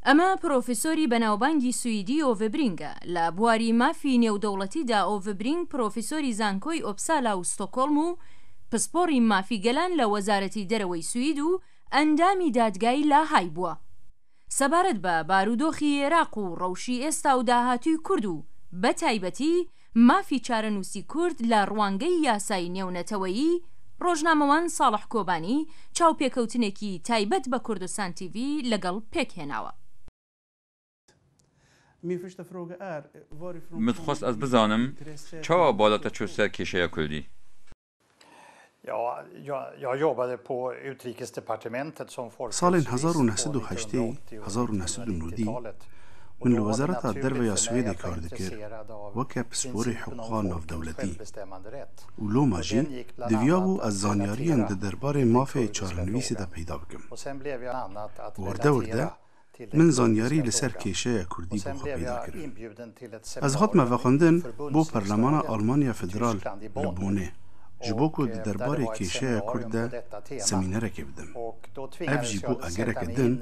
ئەمە پرۆفیسۆری بەناوبانگی سویدی ئۆڤبرینگە لە بواری مافی نێودەوڵەتیدا. ئۆڤبرینگ پرۆفیسۆری زانکۆی ئۆپسالا و ستۆکۆڵم و پسپۆڕی مافی گەلان لە وەزارەتی دەرەوەی سوید و ئەندامی دادگای لاهای بووە سەبارەت بە بارودۆخی عێراق و ڕەوشی ئێستا و داهاتووی کورد و بە تایبەتی مافی چارەنووسی کورد لە ڕوانگەی یاسای نێونەتەوەیی. ڕۆژنامەوان ساڵح کۆبانی چاوپێکەوتنێکی تایبەت بە کوردستان TV لەگەڵ پێکهێناوە. متخواست از بزانم چاوا بالاتە چوو سەر کێشەیە کوردی؟ ساڵên 1980 1990 من li wezareta derve ya Swêdê kar dikir weke pisporê hiqûqa navdewletî û loma jî diviya bû ez zanyariyên di derbarê mafê çarenivîsê de peyda bikim. Werde werde min zanyarî li ser kêşeya Kurdî bû xwe peyda kirin. Ez hatime vexwendin bo Perlemana Almanya Federal li Bonê ji bo ku di derbarê kêşeya Kurd de semînerekê bidim. Ev jî bû egereke din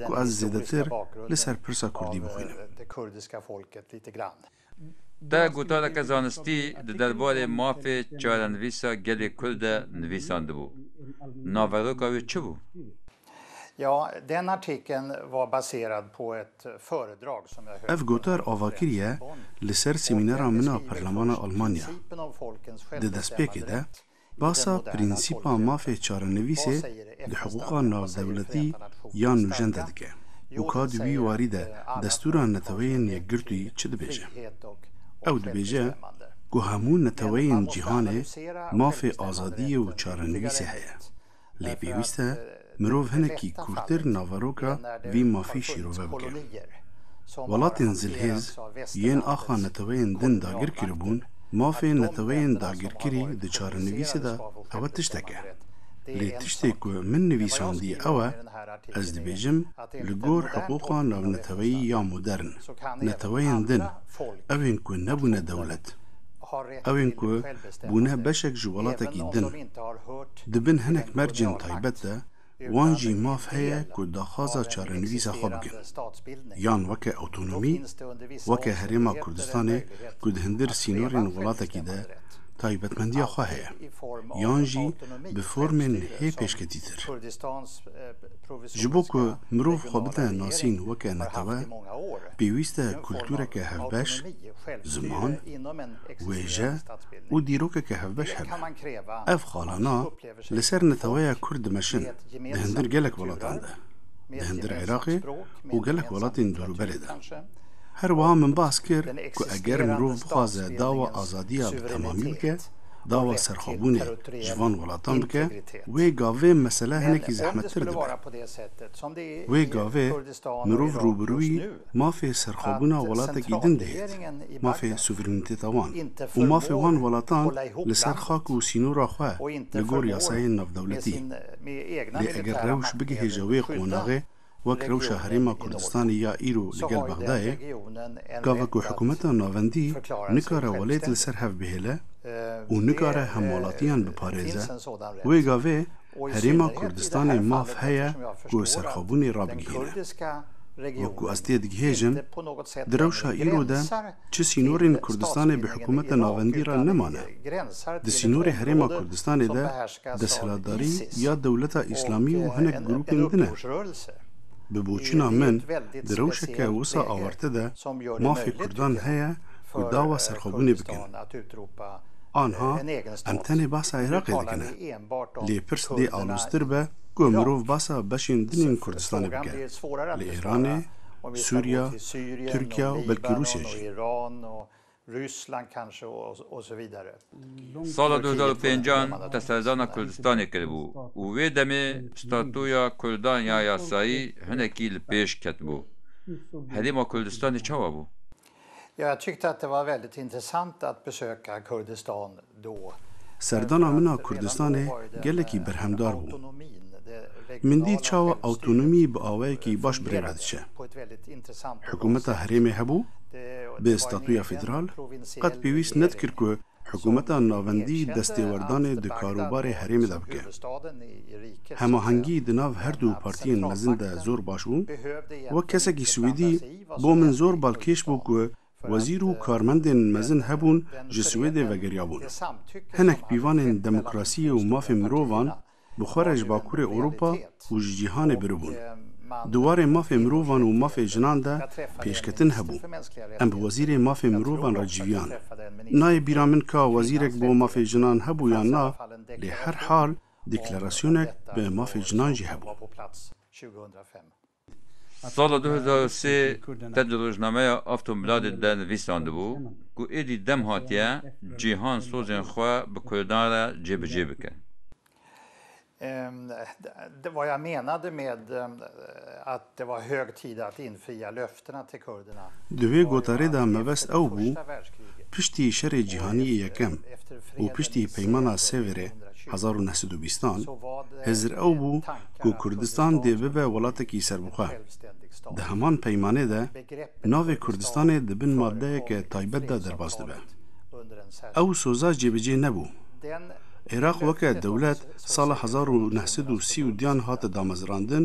ku ez zêdetir li ser pirsa Kurdî bixwînim. Te gotareke zanistî di derbarê mafê çarenivîsa gelê Kurd de nivîsandibû. Naveroka wê çi bû? Ev gotar avakiriye li ser semînera min a Perlemana Almanya. Di destpêkê de basa prînsîpa mafê çarenivîsê di hiqûqa navdewletî ya nûjen de dike û ka di wî warî de destûra neteweyên yekgirtûyî çi dibêje? Ew dibêje ku hemû neteweyên cîhanê mafê azadiyê û çarenivîsê heye. Lê pêwîst e mirov hinekî kûrtir naveroka vî mafî şîrove bike. Welatên zilhêz yên axa neteweyên din dagir kiribûn, mafê neteweyên dagirkirî di çarenivîsê de ew tiştek e. Lê tiştê ku min nivîsandiye ew e, ez dibêjim li gor hiqûqa navneteweyî ya modern, neteweyên din, evên ku nebûne dewlet, evên ku bûne beşek ji welatekî din, dibin hinek mercên taybet de wan jî maf heye ku daxwaza çarenivîsa xwe bikin. Yan weke awtonomî, weke Herêma Kurdistanê ku di hindir sînorên welatekî de taybetmendiya xwe heye, yan jî bi formên hê pêşketîtir. Ji bo ku mirov xwe bide nasîn weke netewe, pêwîst e kultûreke hevbeş, ziman, wêje û dîrokeke hevbeş hebe. Ev xalana li ser neteweya Kurd dimeşin di hindir gelek welatan de, di hindir Iraqê û gelek welatên dûrûberê de. Her wiha min bas kir ku eger mirov bixwaze dawa azadiya bi temamî bike, dawa serxwebûnê ji van welatan bike, wê gavê mesele hinekî zehmettir dibe. Wê gavê mirov rûbirûyî mafê serxwebûna welatekî din dihêt, mafê suverenîteta wan û mafê wan welatan li ser xak û sînora xwe li gor yasayên navdewletî. Lê eger rewş bigihêje wê qonaxê wek rewşa Herêma Kurdistanê ya îro li gel Bexdayê, gava ku hikûmeta navendî nikare welêt li ser hev bihêle û nikare hemwelatiyan biparêze, wê gavê Herêma Kurdistanê maf heye ku serxwebûnê rabigihîne. Wekû ez tê digihêjim, di rewşa îro de çi sînorên Kurdistanê bi hikûmeta navendî re nemane. Di sînorê Herêma Kurdistanê de desthilatdarî ya dewleta îslamî û hinek grûpên din e. Bi boçîna min di rewşeke wisa awarte de mafê Kurdan heye ku dawa serxwebûnê bikin. Anha em tenê basa Iraqê dikine. Lê pirs dê aloztir be ku mirov basa beşên dinên Kurdistanê bike. Li Îranê, Sûriya, Tirkiye û belkî Rûsya jî. Sala 2005 te serdana Kurdistanê kiribû û wê demê statuya Kurdan ya yasayî hinekî li pêş ketibû. Herêma Kurdistanê çawa bû? Serdana min a Kurdistanê gelekî berhemdar bû. Min dît çawa awtonomî bi awayekî baş birêve diçe. Hikûmeta Herêmê hebû, bi statuya federal, qet pêwîst nedikir ku حکومتا ناوندی دستیوردان د کاروبار هرم ده بکه. هماهنگی د ناو هر دو پارتیین مزن ده زور باشو و کسکی سویدی بو من زور بالکش بو که وزیر و کارمندین مزن هبون جه سویده وگریابون. هنک بیوان دموکراسی و ماف مرووان بخورج باکور اوروپا و جیهان بربون. دوار ماف مرووان و ماف جنان ده پیشکتن هبو. ام به وزیر ماف مرووان را جویان. نای بیرامن که وزیرک بو ماف جنان هبو یا نا لی هر حال دیکلاراسیونک به ماف جنان جی هبو. سال 2003 تد روزنامه افتومبلاد ده نویسانده بو که ایدی دم هاتیه جیهان سوزن خواه به کردان را جیب جیب که. Vad jag menade med att det var hög tid att infria löftena till kurderna. دوی گوتاره ده مبست او بو پشتی شر جهانی یکم و پشتی پیمانا سیوره 1920 هزر او بو که کردستان ده به ولاتکی سربخواه. ده همان پیمانه ده ناو کردستان ده بین ماده که تایبت ده درباز ده به. او سوزا جبجه نبو. عراق وکه دولت سال 1930 هات دامزراندن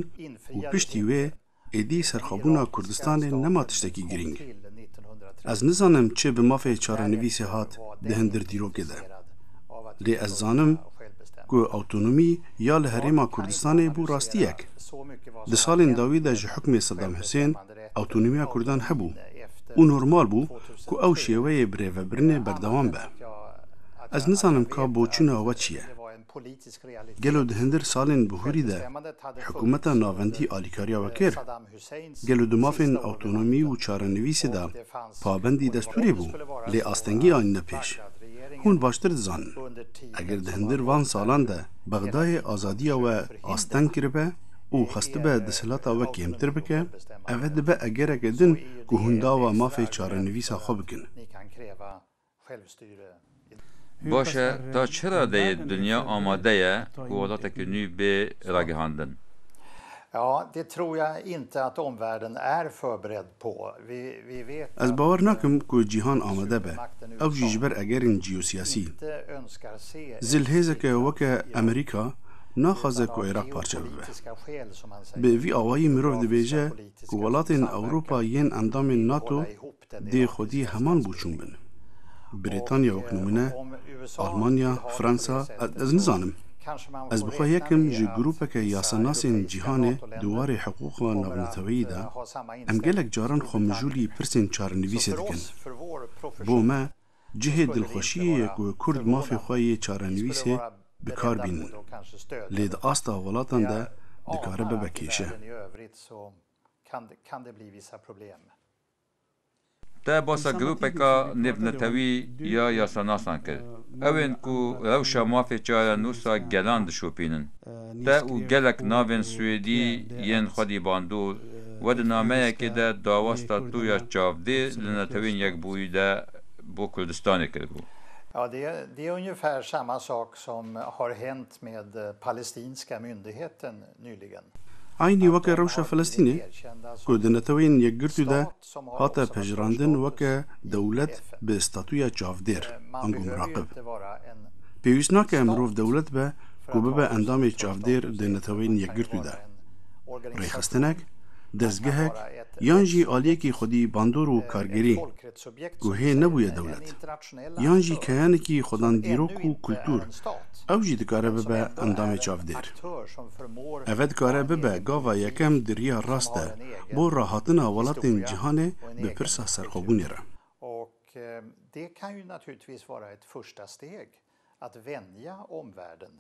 و پشتی وی ایدی سرخابونا کردستان نما تشتکی گرینگ. از نزانم چه به مافه چارنویسی هات دهندر دیروکه ده. لی از زانم که اوتونومی یا لحریما کردستان بو راستی یک. ده سالین داوی ده جه حکم صدام حسین اوتونومی کردان هبو. او نورمال بو که او شیوه بره و برنه بردوان به. از نزانم که بوچونه و چیه. گلو دهندر سالین بهوری ده حکومتا ناوندی آلیکاریا وکر. گلو دمافین اوتونومی و چارنویسی ده پابندی دستوری بو لی آستنگی آن نپیش. هون باشتر دزان. اگر دهندر وان سالان ده بغدای آزادی و آستنگ کربه او خسته به دسلاتا و کمتر بکه اوه ده به اگر اگدن که هوندا و مافی چارنویسا خواه بکن. باشه تا چرا ده دنیا آماده یه که ولات کنی به راگهاندن؟ Ja, det tror jag inte att omvärlden är förberedd på. Vi vet از باور نکم که جهان آماده به او جیجبر اگرین جیوسیاسی زلهزه که وکه امریکا ناخوازه که عراق پارچه ببه به وی آوایی مروف دبیجه که ولاتین اوروپا ین اندام ناتو دی خودی همان بوچون بن بریتانیا وکنمونه آلمانیا فرانسا از نزانم از بخواه یکم جه گروپه که یاساناسین جیهان دوار حقوق و نونتویی ده ام گلک جاران خومجولی پرسین چارنویسی دکن بو ما جه دلخوشیه که کرد مافی خواهی چارنویسی بکار بینن لید آستا ولاتان ده دکاره ببکیشه ده باسا گروپه که نفنتوی یا یاساناسان کرد. اوین کو روشا مافی چاره نوسا گلان دشوپینن. ده او گلک ناوین سویدی ین خودی باندور و ده نامه که ده داواستا تویا چاوده لنتوین یک بوی ده بو کردستانی کرد بو. Ja, det är ungefär samma sak som har hänt med palestinska myndigheten nyligen. عینی وکه روشا فلسطینی که دنتوین یک گرتو ده حتی پجراندن وکه دولت به استاتویا چافدیر انگو مراقب. پیویست که امروف دولت به که به اندام چافدیر دنتوین یک گرتو ده. ریخستنک، دزگهک، یانجی آلیکی خودی باندور و کارگری که هی نبوی دولت. یانجی کهانکی خودان دیروک و کلتور اوجی دکاره به اندام چافدیر. اوید کاره به گاوا یکم دریا راسته با راحتنا ولاتین جهانه به پرسا سرخوبونی را. Det kan ju naturligtvis vara ett första steg att vänja omvärlden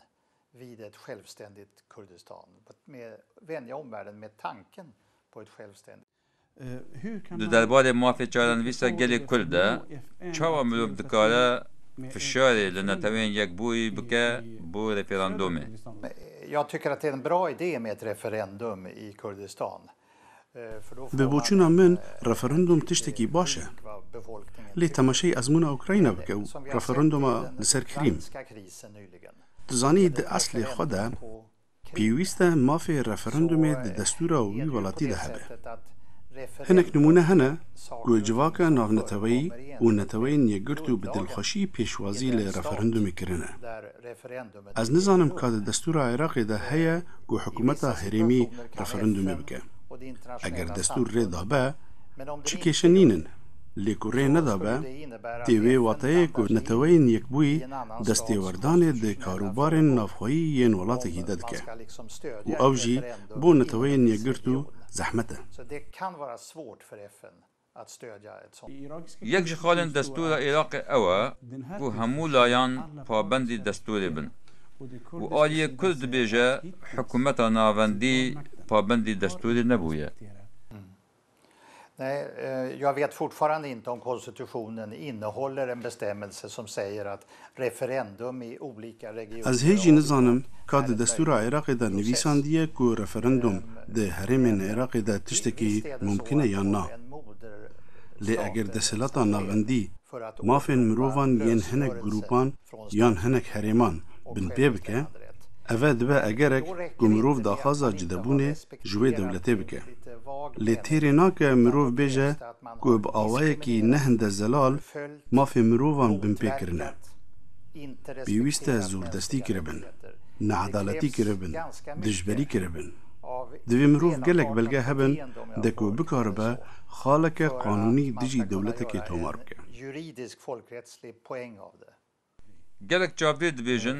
vid ett självständigt Kurdistan. Vänja omvärlden med tanken på ett självständigt. ده درباره مافی چارنویسا گلی کرده چاوا ملوب دکاره فشاری لنتوین یک بوی بکه بو رفراندومه. Jag tycker att det är en bra idé med ett referendum i Kurdistan. به بوچونا من رفراندوم تشتکی باشه. لی تماشای ازمون اوکراینا بکه و رفراندوم لسر کریم. تزانی ده اصل خوده پیویسته مافی رفراندوم ده دستور وی ولاتی ده هبه. هنك نمونه هنا كو جواكا نافنتوي ونتوين يقرتو بدلخوشي بيشوازي لرفرندوم كرنا. از نزانم كاد دستور عراقي ده هيا كو حكومتا هرمي رفرندوم بك. اگر دستور ريدا با چي كيشنينن لكو ري ندا با تيوي واتاي كو نتوين يكبوي دستي وردان ده كاروبارن نافخوي ين ولاتكي ددك. و اوجي بو نتوين يقرتو زحمته. یک جخالن دستور عراق اوا و همو لایان پابندی دستور بن و آلیه کرد بیجه حکومت ناوندی پابندی دستور نبویه. Nej, jag vet fortfarande inte om konstitutionen innehåller en bestämmelse som säger att referendum i olika regioner. از هیچی نزانم کاد دستور عراق ده نویساندیه کو رفرندوم ده هرمین عراق ده تشتکی ممکنه یا نه. لی اگر دسلتا ناوندی مافن مروفان ین هنک گروپان یان هنک هرمان بن ببکه اوه دبه اگرک کو مروف داخازا جدبونه جوه دولته بکه. لی تیری ناکه مروف بیجه کو با آوائه کی نهند زلال مافن مروفان بن پیکرنه. بیویسته زوردستی کربن، نعدالتی کربن، دجبری کربن. دوی مروف گلک بلگه هبن دکو بکاربه خالک قانونی دجی دولت که تومار بکه. گلک جاوید بیجن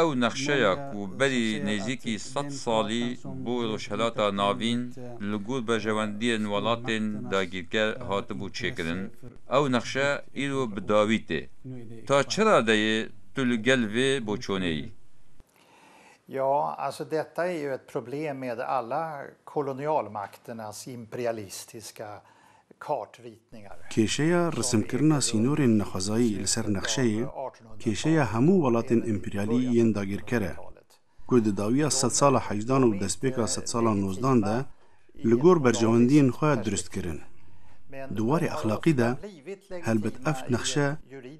او نقشه یا کو بری نزیکی 100 سالی بو روشهلاتا ناوین لگور بجواندی نوالاتین داگیرگر هاتبو چکرن او نقشه ایرو بداویته تا چرا دایه تلگل و بوچونه. Ja, alltså detta är ju ett problem med alla kolonialmakternas imperialistiska kartritningar. کیشیا رسم کرنا سینور نخزایی لسر نقشه کیشیا همو ولاتن امپریالی ین داگیر کره کود داویا 100 سال 18 و دسپیکا 100 سال 19 ده لگور برجواندین خواهد درست کرن. دوار اخلاقی ده هلبت افت نقشه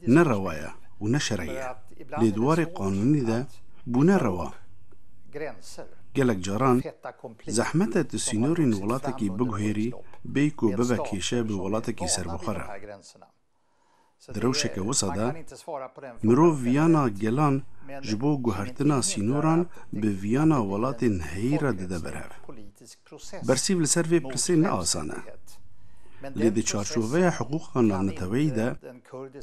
نروایا و نشرعیه لدوار قانونی ده بونه روا. گلک جاران زحمت تسینورین ولاتکی بگوهری بیکو ببا کیشه به ولاتکی سربخاره. دروشک وساده مرو ویانا گلان جبو گوهرتنا سینوران به ویانا ولاتین هیرا دده بره. برسیو لسر وی پرسی نه آسانه. لیدی چارچوبه حقوق نانتوی ده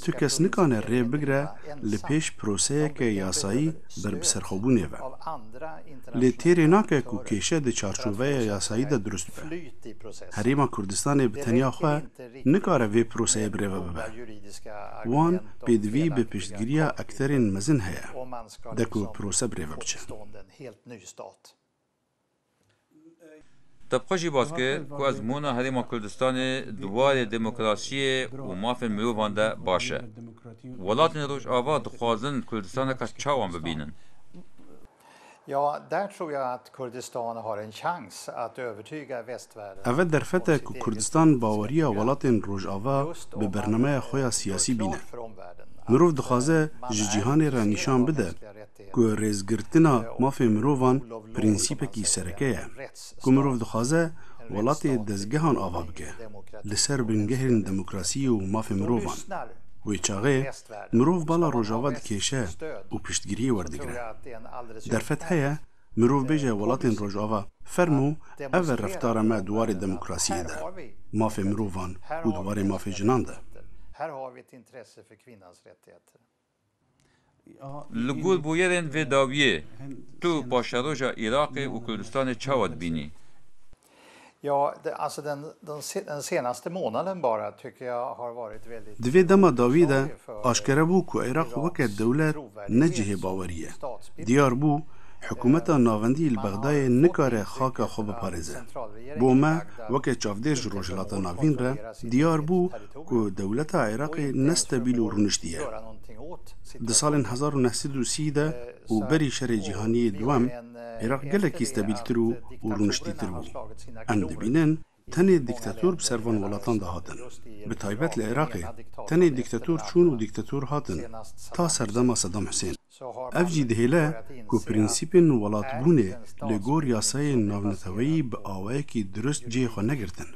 تو کس نکانه ری بگره لپیش پروسه که یاسایی بر بسرخوبونه و لی تیری ناکه که کشه ده چارچوبه یاسایی ده درست به هریما کردستان بتنیا خواه نکاره وی پروسه بره و ببه وان پیدوی به پشتگیری اکترین مزن هیا ده که پروسه بره و بچه. طبقه باز که از مونا هریما کردستان دوار دموکراسی و مافن مروفان ده باشه. ولاتن روش آوا دخوازن کردستان که چاوان ببینن. Ja, där tror jag att Kurdistan har en chans att övertyga västvärlden. اول در فته که کردستان باوریا ولاتن روش آوا به برنامه خویا سیاسی بینه. مروف دخوازه جهانی را نشان بده که ریزگرتنا مافی مروفان پرینسیپ کی سرکه که مروف دخوازه ولات دزگهان آوا بگه لسر بنگهرین دموکراسی و مافی مروفان وی چاغه مروف بالا روژاوا دکیشه و پشتگیری وردگره. در فتحه مروف بیجه ولاتین روژاوا فرمو اول رفتار ما دوار دموکراسی ده مافی مروفان و دوار مافی جنان ده. Här har vi ett intresse för kvinnans rättigheter. لگول بویرن و داویه تو باشروجا عراق و کردستان چاوت بینی؟ Ja, alltså den senaste månaden bara tycker jag har varit väldigt. دوی دما داویده آشکره بو که عراق وکه دولت نجه باوریه. دیار بو حکومت ناوندی البغدای نکاره خاک خوب پارزه. بو ما وکه چافدیج روجلات ناوین را دیار بو که دولت عراق نستبیل و رونشتیه. ده سال 1930 ده و بری شر جهانی دوام عراق گلکی استبیل ترو و رونشتی ترو. ام دبینن تنه دیکتاتور بسروان ولاتان ده هاتن. به تایبت لعراقی تنه دیکتاتور چون و دیکتاتور هاتن تا سردما صدام حسین. افجی دهیله که پرینسیپن ولات بونه لگور یاسای ناونتوی به آوه که درست جه خو نگرتن.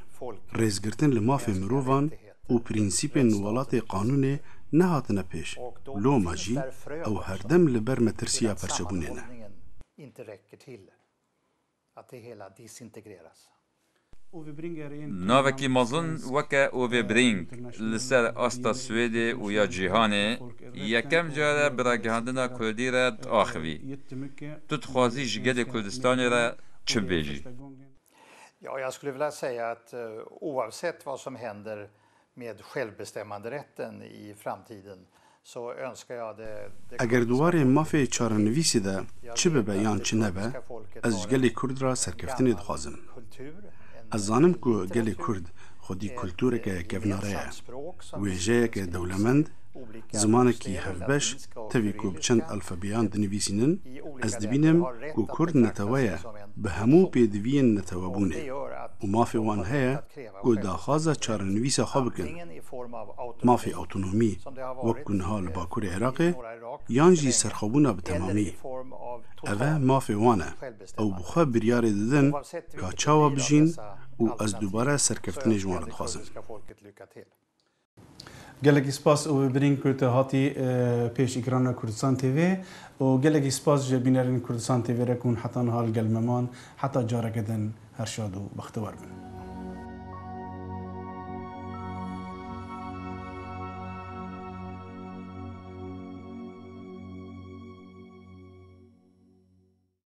رێزگرتن لە مافێ مرۆڤان و پرینسیپên وڵاتê qanûnê nehatine pêş loma jî ew herdem li ber metirsiya perçebûnê ne. Navekî mezin weke Ove Bring li ser asta Swêdê û ya cîhanê yekem care biragihandina Kurdî re diaxivî. Tu dixwazî ji gelê Kurdistanê re çi bêjî? Ja, jag skulle vilja säga att oavsett vad som händer med självbestämmanderätten i framtiden så önskar jag det. Eger duwarê mafê çarenivîsê de çi bibe yan çi nebe, ez ji gelê Kurd ra serkeftinê dixwazim. Ez zanim ku gelê Kurd xwedî kultûreke kevnare ye, wêjeyeke dewlemend, zimanekî hevbeş, tevî ku bi çend alfebeyan dinivîsînin, ez dibînim ku Kurd netewe ye bi hemû pêdiviyên netewebûnê û mafê wan heye ku daxwaza çarenivîsa xwe bikin. Mafê awtonomî wek ku niha li Bakurê Iraqê yan jî serxwebûna bi temamî. Ev e mafê wan e, ew bi xwe biryarê didin ka çawa bijîn û ez dubare serkeftinê ji wan re dixwazim. gelekî spas û birîng ku te hatî pêş îkrana Kurdistan TV û gelekî spas ji bînerên Kurdistan TV re ku hûn heta niha li gel meman heta careke din her şad û bextewar bin.